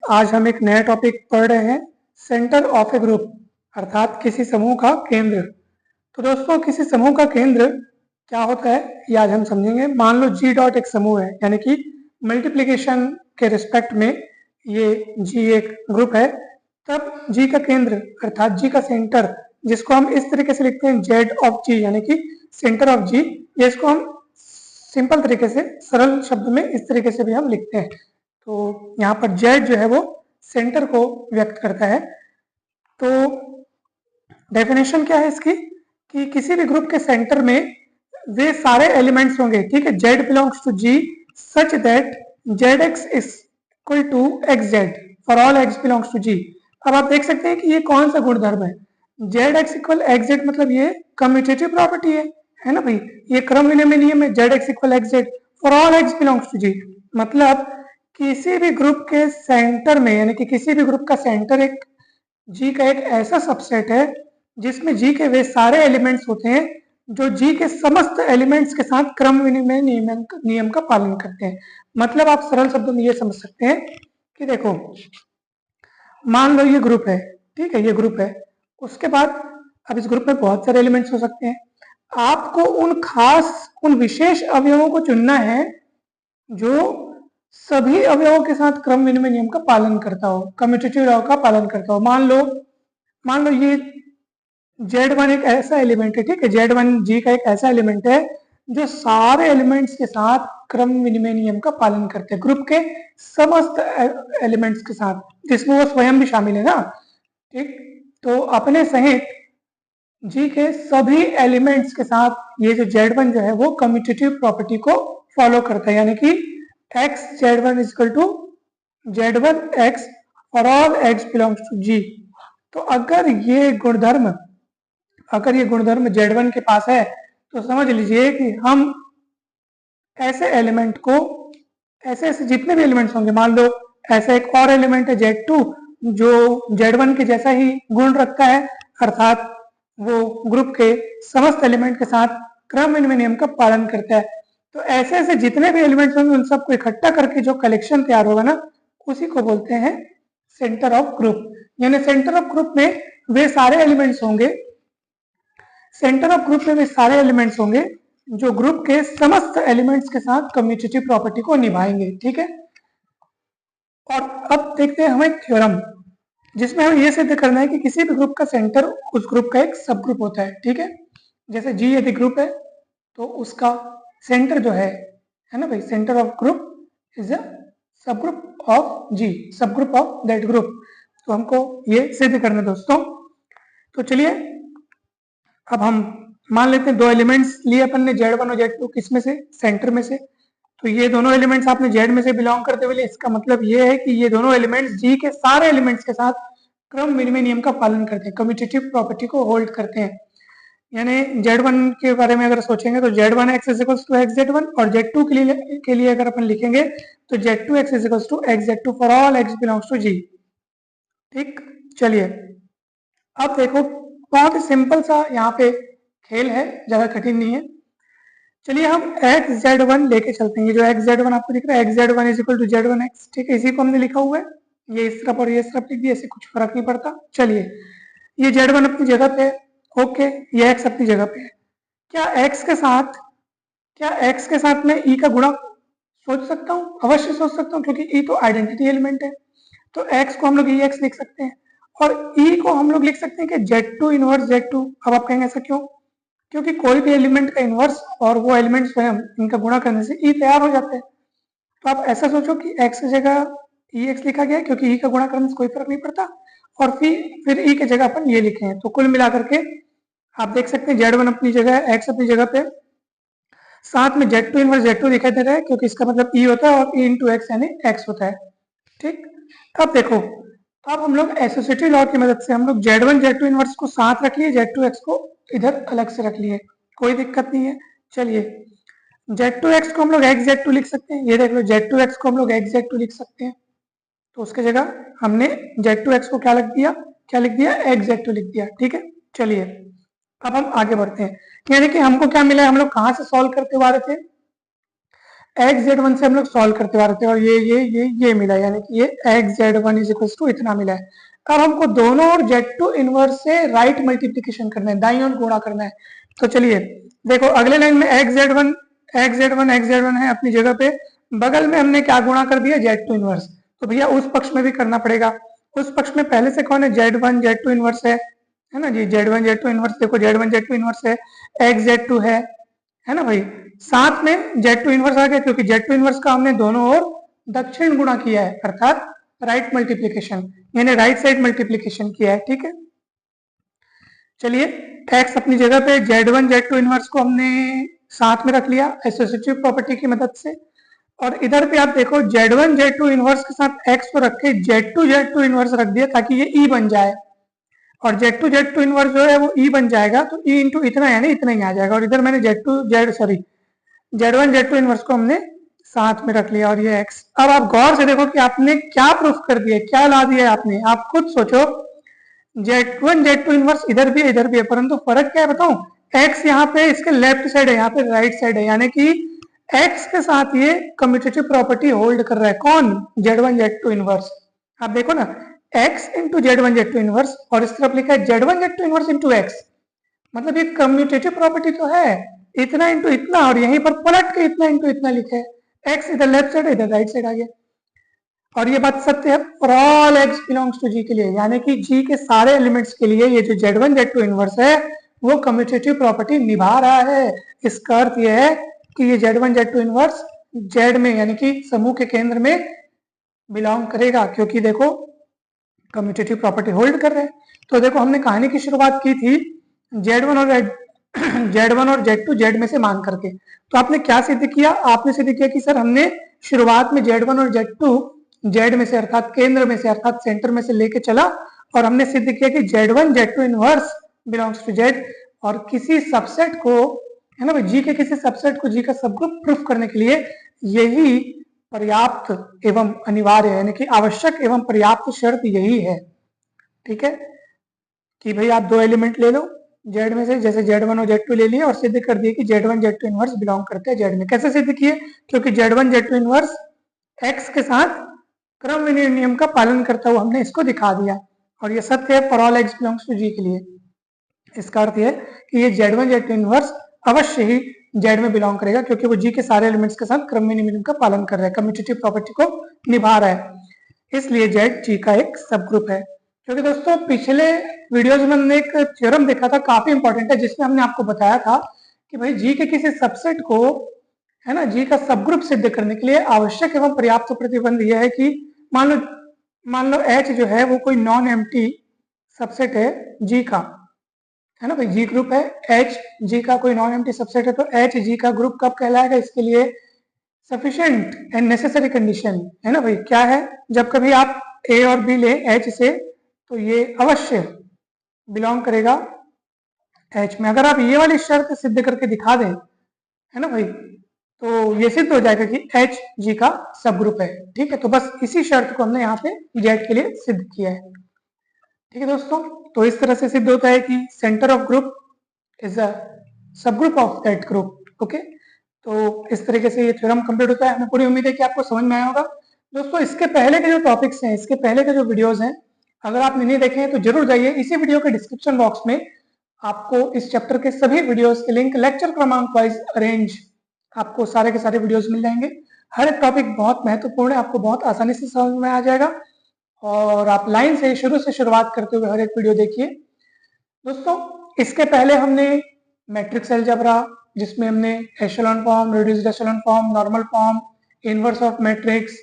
आज हम एक नया टॉपिक पढ़ रहे हैं, सेंटर ऑफ ए ग्रुप, अर्थात किसी समूह का केंद्र। तो दोस्तों, किसी समूह का केंद्र क्या होता है ये आज हम समझेंगे। मान लो जी डॉट एक समूह है, यानी कि मल्टीप्लिकेशन के रिस्पेक्ट में ये जी एक ग्रुप है। तब जी का केंद्र अर्थात जी का सेंटर, जिसको हम इस तरीके से लिखते हैं जेड ऑफ जी, यानी कि सेंटर ऑफ जी, ये इसको हम सिंपल तरीके से सरल शब्द में इस तरीके से भी हम लिखते हैं। तो यहाँ पर जेड जो है वो सेंटर को व्यक्त करता है। तो डेफिनेशन क्या है इसकी कि किसी भी ग्रुप के सेंटर में वे सारे एलिमेंट्स होंगे, ठीक है। Z belongs to G such that Z X is equal to X Z for all X belongs to G. अब आप देख सकते हैं कि ये कौन सा गुणधर्म है। Z X equal X Z मतलब ये कम्यूटेटिव प्रॉपर्टी है ना भाई। ये क्रम विनिमय नियम है, Z X equal X Z for all X belongs to G. मतलब किसी भी ग्रुप के सेंटर में, यानी कि किसी भी ग्रुप का सेंटर एक जी का एक ऐसा सबसेट है जिसमें जी के वे सारे एलिमेंट्स होते हैं जो जी के समस्त एलिमेंट्स के साथ क्रम विनिमय नियम का पालन करते हैं। मतलब आप सरल शब्दों में ये समझ सकते हैं कि देखो, मान लो ये ग्रुप है, ठीक है, ये ग्रुप है। उसके बाद अब इस ग्रुप में बहुत सारे एलिमेंट्स हो सकते हैं। आपको उन विशेष अवयवों को चुनना है जो सभी अवयवों के साथ क्रम विनिमय नियम का पालन करता हो, कम्यूटेटिव लॉ का पालन करता हो। मान लो ये Z1 एक ऐसा एलिमेंट है, ठीक है। Z1 जी का एक ऐसा एलिमेंट है जो सारे एलिमेंट्स के साथ क्रम विनिमय नियम का पालन करते हैं, ग्रुप के समस्त एलिमेंट्स के साथ, जिसमें वो स्वयं भी शामिल है ना, ठीक। तो अपने सहित जी के सभी एलिमेंट्स के साथ ये जो Z1 जो है वो कम्यूटेटिव प्रॉपर्टी को फॉलो करता है, यानी कि x Z1 is equal to Z1 x for all x belongs to G। तो अगर ये गुणधर्म Z1 के पास है तो समझ लीजिए कि हम ऐसे एलिमेंट को, ऐसे जितने भी एलिमेंट्स होंगे, मान लो ऐसा एक और एलिमेंट है Z2 जो Z1 के जैसा ही गुण रखता है, अर्थात वो ग्रुप के समस्त एलिमेंट के साथ क्रम विनिमय नियम का पालन करता है। तो ऐसे जितने भी एलिमेंट्स होंगे उन सबको इकट्ठा करके जो कलेक्शन तैयार होगा ना, उसी को बोलते हैं सेंटर ऑफ ग्रुप। यानी सेंटर ऑफ ग्रुप में वे सारे एलिमेंट्स होंगे, जो ग्रुप के समस्त एलिमेंट्स के साथ कम्यूटेटिव प्रॉपर्टी को निभाएंगे, ठीक है। और अब देखते हैं हम एक थ्योरम जिसमें हमें यह सिद्ध करना है कि किसी भी ग्रुप का सेंटर उस ग्रुप का एक सब ग्रुप होता है, ठीक है। जैसे जी यदि ग्रुप है तो उसका सेंटर जो है ना भाई, centre of group is a subgroup of जी, सब ग्रुप ऑफ दैट ग्रुप। तो हमको ये सिद्ध करना है दोस्तों। तो चलिए अब हम मान लेते हैं दो एलिमेंट्स लिए अपन ने, Z1 और Z2, किसमें से, सेंटर में से। तो ये दोनों एलिमेंट्स आपने Z में से बिलोंग करते हुए, इसका मतलब ये है कि ये दोनों एलिमेंट्स जी के सारे एलिमेंट्स के साथ क्रम विनिमय नियम का पालन करते हैं, कम्यूटेटिव प्रॉपर्टी को होल्ड करते हैं। यानी Z1 के बारे में अगर सोचेंगे तो Z1 x is equals to X Z1, और Z2 के लिए अगर अपन लिखेंगे तो Z2 x is equals to X Z2 for all x belongs to G, ठीक। चलिए अब देखो, बहुत ही सिंपल सा यहाँ पे खेल है, ज्यादा कठिन नहीं है। चलिए हम एक्स Z1 लेके चलते हैं। ये जो एक्स Z1 आपको दिख रहा है, X Z1 is equal to Z1 x, ठीक है। इसी को हमने लिखा हुआ है, ये इस तरफ और ये इस तरफ लिख दिया, इससे कुछ फर्क नहीं पड़ता। चलिए ये Z1 अपनी जगह पे है, ओके, ये x अपनी जगह पे है। क्या x के साथ मैं e का गुणा सोच सकता हूँ? अवश्य सोच सकता हूँ, क्योंकि e तो आइडेंटिटी एलिमेंट है। तो x को हम लोग ex लिख सकते हैं, और e को हम लोग लिख सकते हैं कि Z2 इनवर्स Z2। अब आप कहेंगे ऐसा क्यों? क्योंकि कोई भी एलिमेंट का इनवर्स और वो एलिमेंट स्वयं, इनका गुणा करने से e तैयार हो जाता है। तो आप ऐसा सोचो कि x की जगह ex लिखा गया है, क्योंकि e का गुणा करने से कोई फर्क नहीं पड़ता, और फिर e की जगह अपन ये लिखे हैं। तो कुल मिलाकर के आप देख सकते हैं Z1 अपनी जगह है, x अपनी जगह पे, साथ में Z2 इनवर्स Z2 दिखाई दे रहा है, क्योंकि इसका मतलब e होता है और e इंटू एक्स यानी x होता है, ठीक। अब देखो, अब हम लोग एसोसिएटिव लॉ की मदद से हम लोग Z1 Z2 इनवर्स को साथ रख लिए, Z2x को इधर अलग से रख लिए, कोई दिक्कत नहीं है। चलिए Z2x को हम लोग x Z2 लिख सकते हैं, ये देख लो, Z2x को हम लोग x Z2 लिख सकते हैं। तो उसके जगह हमने Z2x को क्या लिख दिया, x Z2 लिख दिया, ठीक है। चलिए अब हम आगे बढ़ते हैं। यानी कि हमको क्या मिला है, हम लोग कहाँ से सॉल्व करते हुए आ रहे थे, एक्स जेड वन से हम लोग सॉल्व करते आ रहे थे और ये मिला, यानी कि ये X Z one is equal to इतना मिला है। अब हमको दोनों और जेड टू इनवर्स से राइट मल्टीप्लीकेशन करना है, दाईं ओर गुणा करना है। तो चलिए देखो अगले लाइन में एक्स जेड वन है अपनी जगह पे, बगल में हमने क्या गुणा कर दिया, जेड टू इनवर्स। तो भैया उस पक्ष में भी करना पड़ेगा। उस पक्ष में पहले से कौन है, Z one Z two inverse है ना जी, Z one Z two inverse, देखो Z one Z two inverse है, एक्स जेड टू है ना भाई। साथ में जेड टू इनवर्स आ गया, क्योंकि जेड टू इनवर्स का हमने दोनों ओर दक्षिण गुणा किया है, अर्थात राइट मल्टीप्लीकेशन, यानी राइट साइड मल्टीप्लीकेशन किया है, ठीक है। चलिए एक्स अपनी जगह पे, Z one Z two inverse को हमने साथ में रख लिया एसोसिएटिव प्रॉपर्टी की मदद से, और इधर पे आप देखो Z one Z two inverse के साथ एक्स को रख के जेड टू इनवर्स रख दिया ताकि ये ई बन जाए, और जेड टू इनवर्स जो है वो ई बन जाएगा, तो ई इंटू इतना यानी इतना ही आ जाएगा। और इधर मैंने Z one Z two inverse को हमने साथ में रख लिया और ये एक्स। अब आप गौर से देखो कि आपने क्या प्रूफ कर दिया, क्या ला दिया आपने, आप खुद सोचो। Z one Z two inverse इधर भी है, परंतु फर्क क्या है बताऊं, एक्स यहाँ पे इसके लेफ्ट साइड है, यहाँ पे राइट साइड है, यानी कि एक्स के साथ ये कम्यूटेटिव प्रॉपर्टी होल्ड कर रहा है, कौन, Z one Z two inverse. आप देखो ना, X into Z one Z two inverse, और इस तरफ लिखा है Z one Z two inverse into X, मतलब ये कम्यूटेटिव प्रॉपर्टी तो है, इतना इंटू इतना, और यहीं पर पलट के इतना इंटू इतना लिखा है, एक्स इधर लेफ्ट साइड इधर राइट साइड आ गया। और ये बात सत्य है for all X belongs to G के लिए, यानी कि जी के सारे एलिमेंट्स के लिए ये जो Z one Z two inverse है वो कम्यूटेटिव प्रॉपर्टी निभा रहा है। इसका अर्थ यह है कि ये Z one Z two inverse Z में, यानी कि समूह के केंद्र में बिलोंग करेगा, क्योंकि देखो कम्यूटेटिव प्रॉपर्टी होल्ड कर रहे हैं। तो देखो हमने कहानी की शुरुआत की थी जेड वन और जेड टू जेड में से मान करके, तो आपने क्या सिद्ध किया, आपने सिद्ध किया कि सर हमने शुरुआत में जेड वन और जेड टू जेड में से अर्थात केंद्र में से अर्थात सेंटर में से लेके चला, और हमने सिद्ध किया कि Z one Z two inverse belongs to Z, और किसी सबसेट को, है ना भाई, जी के किसी सबसेट को जी का सबग्रुप प्रूफ करने के लिए यही पर्याप्त एवं अनिवार्य है, यानी कि आवश्यक एवं पर्याप्त शर्त यही है, ठीक है, कि भाई आप दो एलिमेंट ले लो जेड में से, जैसे जेड वन और जेड टू ले लिए और सिद्ध कर दिए कि Z one Z two inverse belong करते हैं जेड में। कैसे सिद्ध किए, क्योंकि Z one Z two inverse X के साथ क्रम विनिमय नियम का पालन करता हुआ हमने इसको दिखा दिया, और ये सत्य है for all X belongs to G के लिए। इसका अर्थ है कि ये Z one Z two inverse अवश्य ही जेड में बिलोंग करेगा, क्योंकि वो जी के सारे एलिमेंट्स के साथ क्रम विनिमय नियम का पालन कर रहा है, कम्यूटेटिव प्रॉपर्टी को निभा रहा है, इसलिए जेड जी का एक सब ग्रुप है। क्योंकि दोस्तों पिछले वीडियोज में हमने एक थ्योरम देखा था, काफी इंपॉर्टेंट है, जिसमें हमने आपको बताया था कि भाई जी के किसी सबसेट को, है ना, जी का सब ग्रुप सिद्ध करने के लिए आवश्यक एवं पर्याप्त प्रतिबंध यह है कि मान लो एच जो है वो कोई नॉन एम्प्टी सबसेट है जी का, है ना भाई, जी ग्रुप है, एच जी का कोई नॉन एम्प्टी सबसेट है, तो एच जी का ग्रुप कब कहलाएगा, इसके लिए सफिशिएंट एंड नेसेसरी कंडीशन, है ना भाई, क्या है, जब कभी आप ए और बी ले एच से, तो ये अवश्य बिलोंग करेगा एच में। अगर आप ये वाली शर्त सिद्ध करके दिखा दें, है ना भाई, तो ये सिद्ध हो जाएगा कि एच जी का सब ग्रुप है, ठीक है। तो बस इसी शर्त को हमने यहाँ पे जेड के लिए सिद्ध किया है, ठीक है दोस्तों। तो इस तरह से सिद्ध होता है कि centre of group is a subgroup of that group, okay. तो इस तरीके से ये थ्योरम कंप्लीट होता है। हमें पूरी उम्मीद है कि आपको समझ में आया होगा दोस्तों। इसके पहले के जो टॉपिक्स हैं, इसके पहले के जो वीडियोस हैं, अगर आपने नहीं देखे हैं तो जरूर जाइए, इसी वीडियो के डिस्क्रिप्शन बॉक्स में आपको इस चैप्टर के सभी वीडियोस के लिंक लेक्चर क्रमांक वाइज अरेंज आपको सारे के सारे वीडियोस मिल जाएंगे। हर एक टॉपिक बहुत महत्वपूर्ण है, आपको बहुत आसानी से समझ में आ जाएगा, और आप लाइन से शुरू से शुरुआत करते हुए हर एक वीडियो देखिए दोस्तों। इसके पहले हमने मैट्रिक्स अलजेब्रा, जिसमें हमने echelon form, reduced echelon form, normal form, inverse of matrix,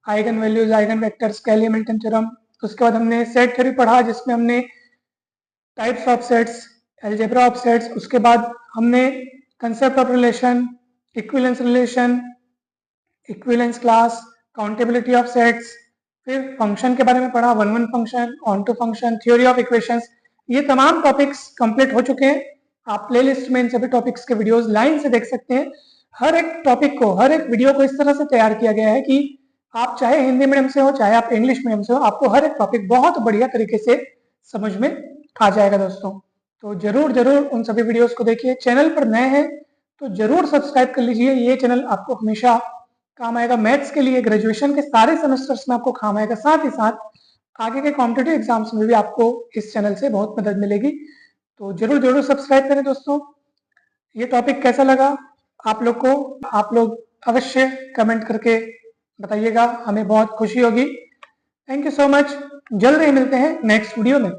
eigenvalues, eigenvectors, Cayley Hamilton theorem. उसके बाद हमने सेट थ्योरी पढ़ा, जिसमें हमने types of sets, algebra of sets, उसके बाद हमने concept of relation, equivalence relation, equivalence class, countability of sets, फिर फंक्शन के बारे में पढ़ा, one one function, onto function, theory of equations. ये तमाम टॉपिक्स कंप्लीट हो चुके हैं। आप प्लेलिस्ट में इन सभी टॉपिक्स के वीडियोस लाइन से देख सकते हैं। हर एक टॉपिक को, हर एक वीडियो को इस तरह से तैयार किया गया है कि आप चाहे हिंदी मीडियम से हो, चाहे आप इंग्लिश मीडियम से हो, आपको हर एक टॉपिक बहुत बढ़िया तरीके से समझ में आ जाएगा दोस्तों। तो जरूर जरूर उन सभी वीडियोस को देखिए। चैनल पर नए हैं तो जरूर सब्सक्राइब कर लीजिए, ये चैनल आपको हमेशा काम आएगा, मैथ्स के लिए ग्रेजुएशन के सारे सेमेस्टर्स में आपको काम आएगा, साथ ही साथ आगे के कॉम्पिटेटिव एग्जाम्स में भी आपको इस चैनल से बहुत मदद मिलेगी। तो जरूर जरूर सब्सक्राइब करें दोस्तों। ये टॉपिक कैसा लगा आप लोग को, आप लोग अवश्य कमेंट करके बताइएगा, हमें बहुत खुशी होगी। Thank you so much. जल्द ही मिलते हैं नेक्स्ट वीडियो में।